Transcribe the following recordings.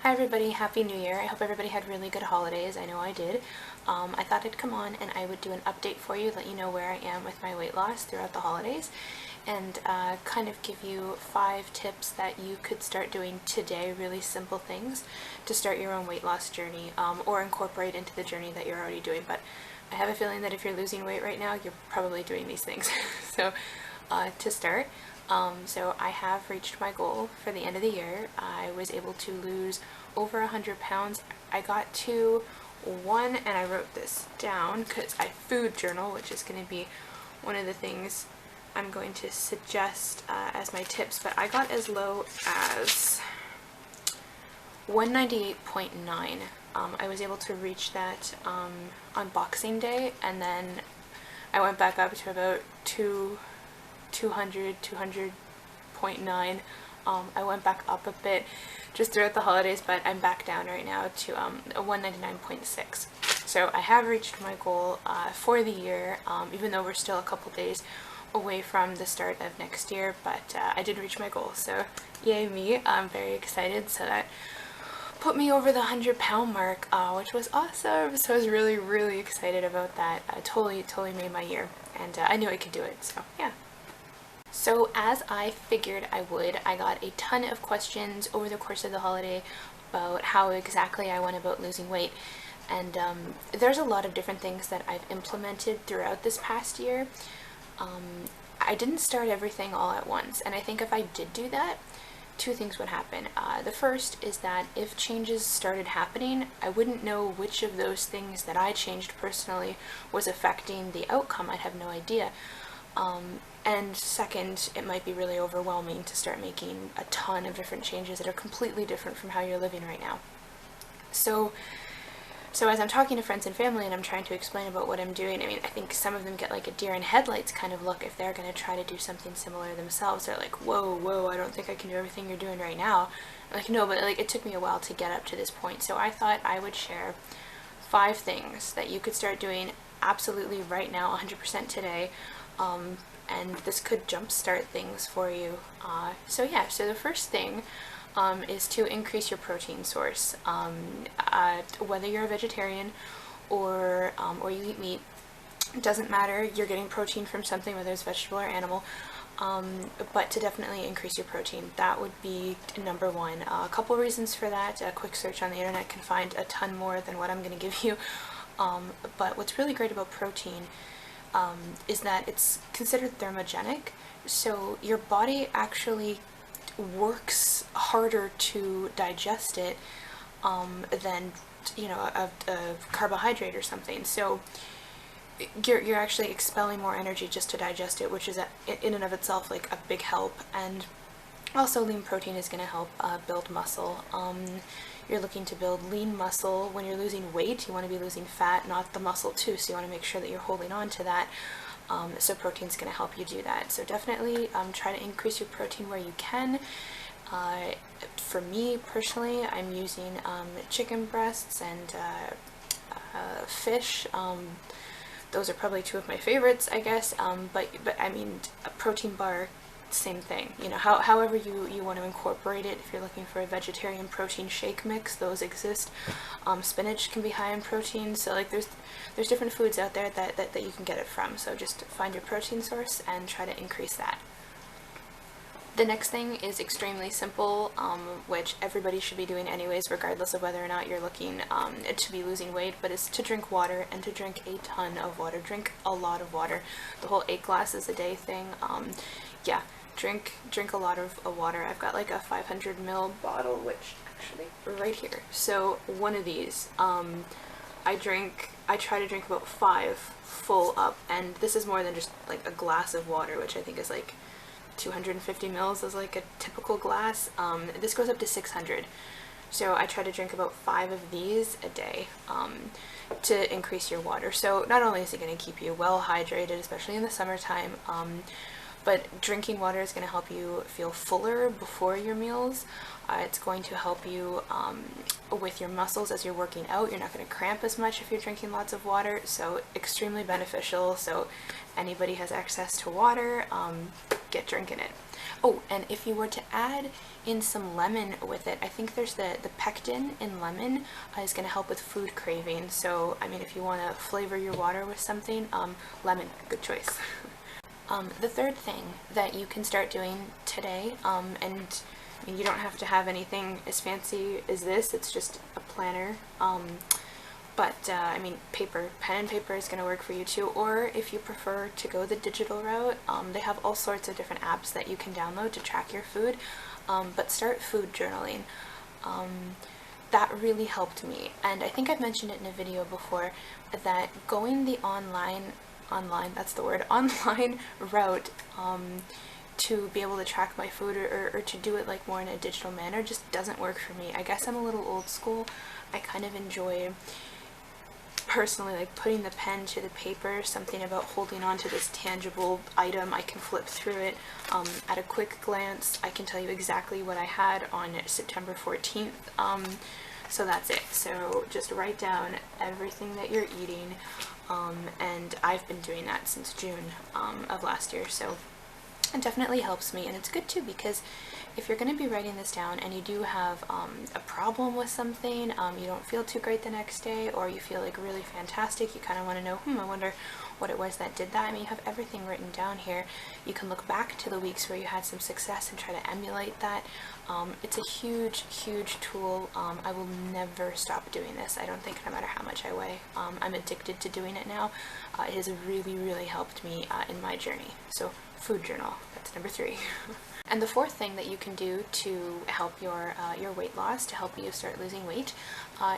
Hi everybody, Happy New Year. I hope everybody had really good holidays. I know I did. I thought I'd come on and I would do an update for you, let you know where I am with my weight loss throughout the holidays, and kind of give you 5 tips that you could start doing today, really simple things, to start your own weight loss journey, or incorporate into the journey that you're already doing. But I have a feeling that if you're losing weight right now, you're probably doing these things. So to start, so I have reached my goal for the end of the year. I was able to lose over 100 pounds. I got to one, and I wrote this down because I food journal, which is going to be one of the things I'm going to suggest as my tips, but I got as low as 198.9. I was able to reach that on Boxing Day, and then I went back up to about 200.9. I went back up a bit just throughout the holidays, but I'm back down right now to a 199.6. So I have reached my goal for the year, even though we're still a couple days away from the start of next year, but I did reach my goal, so yay me. I'm very excited. So that put me over the 100-pound mark, which was awesome. So I was really excited about that. Totally made my year, and I knew I could do it, so yeah. So as I figured I would, I got a ton of questions over the course of the holiday about how exactly I went about losing weight. And there's a lot of different things that I've implemented throughout this past year. I didn't start everything all at once, and I think if I did do that, 2 things would happen. The first is that if changes started happening, I wouldn't know which of those things that I changed personally was affecting the outcome. I'd have no idea. And second, it might be really overwhelming to start making a ton of different changes that are completely different from how you're living right now. So as I'm talking to friends and family and I'm trying to explain about what I'm doing, I mean, I think some of them get like a deer in headlights kind of look if they're going to try to do something similar themselves. They're like, whoa, I don't think I can do everything you're doing right now. I'm like, no, but like it took me a while to get up to this point. So I thought I would share 5 things that you could start doing absolutely right now, 100% today. And this could jumpstart things for you. So the first thing is to increase your protein source. Whether you're a vegetarian or you eat meat, it doesn't matter. You're getting protein from something, whether it's vegetable or animal. But to definitely increase your protein, that would be number 1. A couple reasons for that. A quick search on the internet can find a ton more than what I'm going to give you. But what's really great about protein is that it's considered thermogenic, so your body actually works harder to digest it than a carbohydrate or something. So you're actually expelling more energy just to digest it, which is in and of itself like a big help. And also lean protein is going to help build muscle. You're looking to build lean muscle. When you're losing weight, you want to be losing fat, not the muscle too, so you want to make sure that you're holding on to that. So protein's going to help you do that. So definitely try to increase your protein where you can. For me personally, I'm using chicken breasts and fish. Those are probably 2 of my favorites, I guess. But I mean, a protein bar, same thing. However you want to incorporate it. If you're looking for a vegetarian protein shake mix, those exist. Spinach can be high in protein, so like there's different foods out there that you can get it from. So just find your protein source and try to increase that. The next thing is extremely simple, which everybody should be doing anyways, regardless of whether or not you're looking to be losing weight, but it's to drink water, and to drink a ton of water. Drink a lot of water. The whole 8 glasses a day thing. Yeah, drink a lot of water. I've got like a 500 ml bottle, which actually right here. So one of these, I try to drink about 5 full up, and this is more than just like a glass of water, which I think is like 250 mils is like a typical glass. This goes up to 600. So I try to drink about 5 of these a day to increase your water. So not only is it going to keep you well hydrated, especially in the summertime, but drinking water is going to help you feel fuller before your meals. It's going to help you with your muscles as you're working out. You're not going to cramp as much if you're drinking lots of water, so extremely beneficial. So anybody has access to water, get drinking it. Oh, and if you were to add in some lemon with it, I think there's the pectin in lemon is going to help with food craving. So, I mean, if you want to flavor your water with something, lemon, good choice. The third thing that you can start doing today, and I mean, you don't have to have anything as fancy as this, it's just a planner, but I mean, pen and paper is going to work for you too, or if you prefer to go the digital route, they have all sorts of different apps that you can download to track your food, but start food journaling. That really helped me, and I think I've mentioned it in a video before, that going the online route to be able to track my food or to do it like more in a digital manner just doesn't work for me. I guess I'm a little old school. I kind of enjoy personally like putting the pen to the paper, something about holding on to this tangible item. I can flip through it at a quick glance. I can tell you exactly what I had on September 14th. So that's it. So just write down everything that you're eating, and I've been doing that since June of last year, so it definitely helps me. And it's good too, because if you're going to be writing this down and you do have a problem with something, you don't feel too great the next day, or you feel like really fantastic, you kind of want to know, I wonder what it was that did that. I mean, you have everything written down here. You can look back to the weeks where you had some success and try to emulate that. It's a huge tool. I will never stop doing this. I don't think, no matter how much I weigh. I'm addicted to doing it now. It has really helped me in my journey. So food journal, that's number 3. And the fourth thing that you can do to help your weight loss, to help you start losing weight,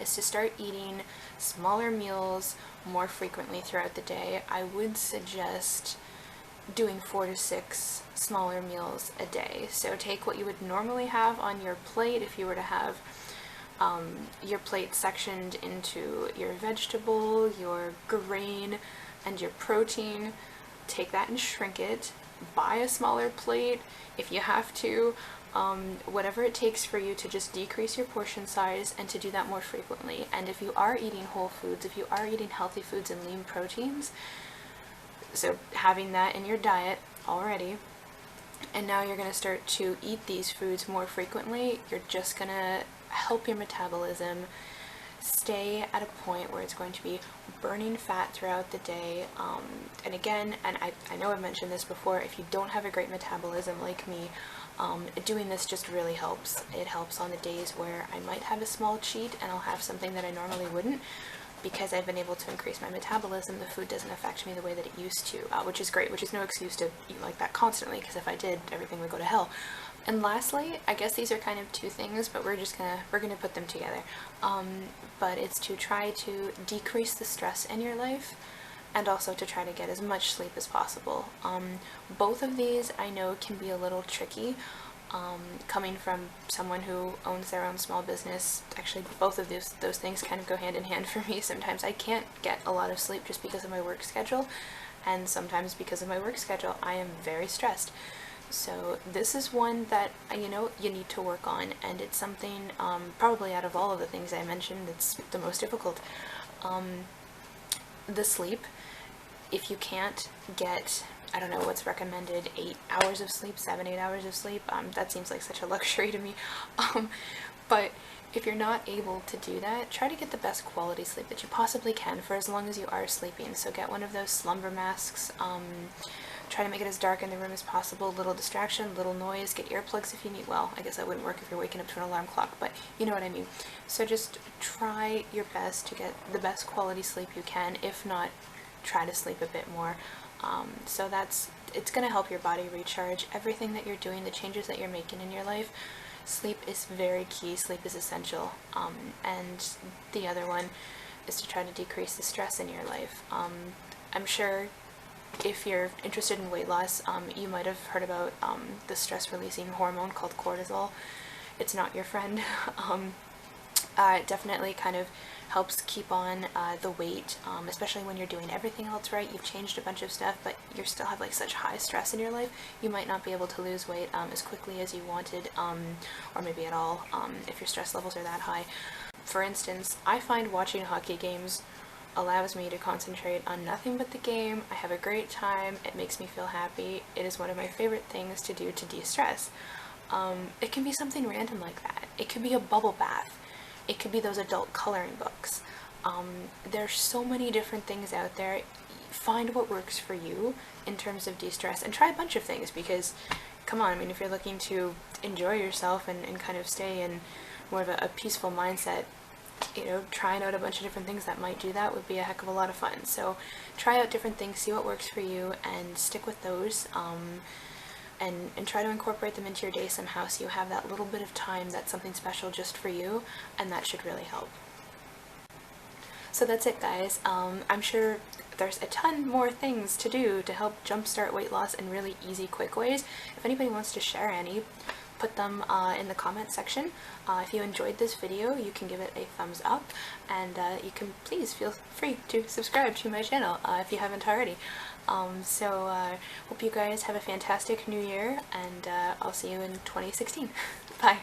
is to start eating smaller meals more frequently throughout the day. I would suggest doing 4 to 6 smaller meals a day. So take what you would normally have on your plate, if you were to have your plate sectioned into your vegetable, your grain, and your protein, take that and shrink it. Buy a smaller plate if you have to, whatever it takes for you to just decrease your portion size and to do that more frequently. And if you are eating whole foods, if you are eating healthy foods and lean proteins, so having that in your diet already, and now you're going to start to eat these foods more frequently, you're just going to help your metabolism stay at a point where it's going to be burning fat throughout the day. And again, and I know I've mentioned this before, if you don't have a great metabolism like me, doing this just really helps. It helps on the days where I might have a small cheat and I'll have something that I normally wouldn't. Because I've been able to increase my metabolism, the food doesn't affect me the way that it used to, which is great, which is no excuse to eat like that constantly, because if I did, everything would go to hell. And lastly, I guess these are kind of 2 things, but we're gonna put them together. But it's to try to decrease the stress in your life, and also to try to get as much sleep as possible. Both of these I know can be a little tricky. Coming from someone who owns their own small business, actually both of those things kind of go hand in hand for me. Sometimes I can't get a lot of sleep just because of my work schedule, and sometimes because of my work schedule I am very stressed. So this is one that you need to work on, and it's something probably out of all of the things I mentioned, it's the most difficult. The sleep, if you can't get, I don't know what's recommended, 8 hours of sleep, 7-8 hours of sleep, that seems like such a luxury to me. But if you're not able to do that, try to get the best quality sleep that you possibly can for as long as you are sleeping. So get one of those slumber masks, try to make it as dark in the room as possible, little distraction, little noise, get earplugs if you need. Well, I guess that wouldn't work if you're waking up to an alarm clock, but you know what I mean. So just try your best to get the best quality sleep you can. If not, try to sleep a bit more. So it's going to help your body recharge. Everything that you're doing, the changes that you're making in your life, sleep is very key. Sleep is essential. And the other one is to try to decrease the stress in your life. I'm sure if you're interested in weight loss, you might have heard about the stress-releasing hormone called cortisol. It's not your friend. It definitely kind of helps keep on the weight, especially when you're doing everything else right. You've changed a bunch of stuff, but you still have like such high stress in your life. You might not be able to lose weight as quickly as you wanted, or maybe at all, if your stress levels are that high. For instance, I find watching hockey games allows me to concentrate on nothing but the game. I have a great time. It makes me feel happy. It is one of my favorite things to do to de-stress. It can be something random like that. It could be a bubble bath. It could be those adult coloring books. There's so many different things out there. Find what works for you in terms of de-stress and try a bunch of things, because come on, I mean, if you're looking to enjoy yourself and kind of stay in more of a peaceful mindset, you know, trying out a bunch of different things that might do that would be a heck of a lot of fun. So try out different things, see what works for you, and stick with those, and try to incorporate them into your day somehow, so you have that little bit of time that's something special just for you, and that should really help. So that's it, guys. I'm sure there's a ton more things to do to help jumpstart weight loss in really easy, quick ways. If anybody wants to share any, put them in the comment section. If you enjoyed this video, you can give it a thumbs up, and you can please feel free to subscribe to my channel if you haven't already. Hope you guys have a fantastic new year, and I'll see you in 2016. Bye!